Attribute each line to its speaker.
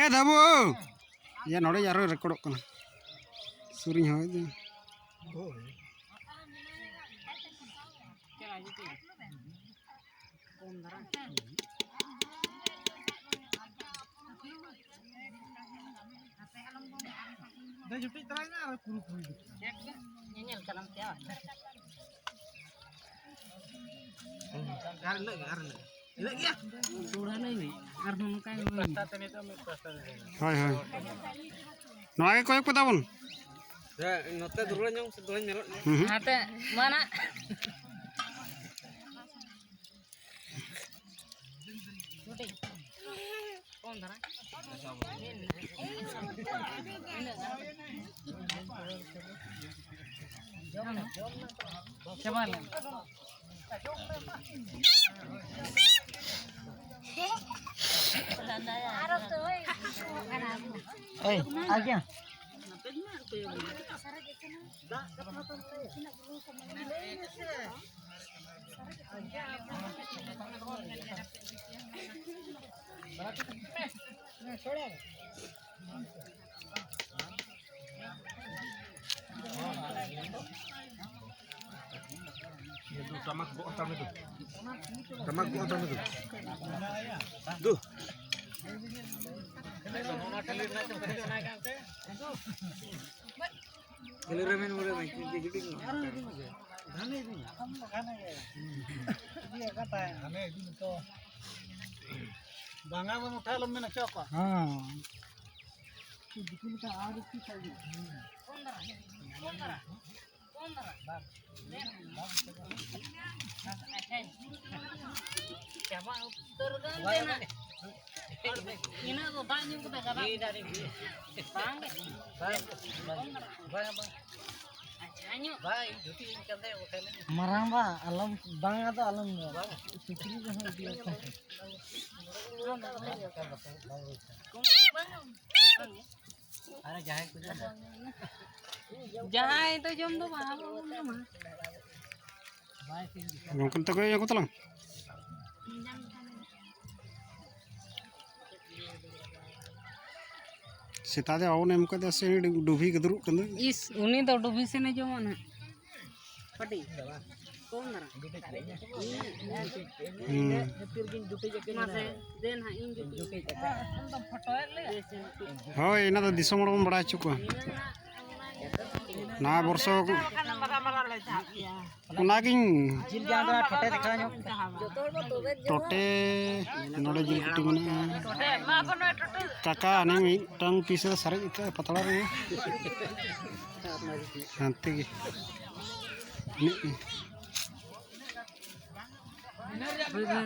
Speaker 1: Dabu ya nore jaro rekodok kana suring hoy de
Speaker 2: jupi terangnya ada kuru-kuru.
Speaker 3: Nyel kalam tiaw.
Speaker 2: Lagi ya.
Speaker 3: Sudah lagi. Arno kai.
Speaker 1: hoy hoy noai koy patabon
Speaker 2: Note dulu nyong seduhan melot.
Speaker 3: Ate mana? Sudah. Kon dara. Coba lah.
Speaker 2: Aja. Tamak gua otam itu. Duh. Keliramen mulai main jadi dia kata aneh itu tuh. Bangga mau film mana siapa? Bikin kita harus kita ini.
Speaker 3: Siapa terganti ini tuh banyak kita kata. Marang ba alam bang atau alam bang sukri jangan dia ada jahe itu jom tuh mah
Speaker 1: ngongkon tago yang ko talang sita de awon em ko de se dubi gedru kan
Speaker 3: is uni तो डूबी से नहीं जो मन पटी कौन रहा मासे देन हा इन जुटी तो फोटो ले
Speaker 1: hoy ina do disom mon bada chukwa na borso kunagin
Speaker 2: जिल जान दो ठोटे दिखा नो
Speaker 1: tote node jil kutu mana
Speaker 3: टोटे मा बनो टोटे
Speaker 1: kaka ane mitang pisa sare ika patala re nanti ini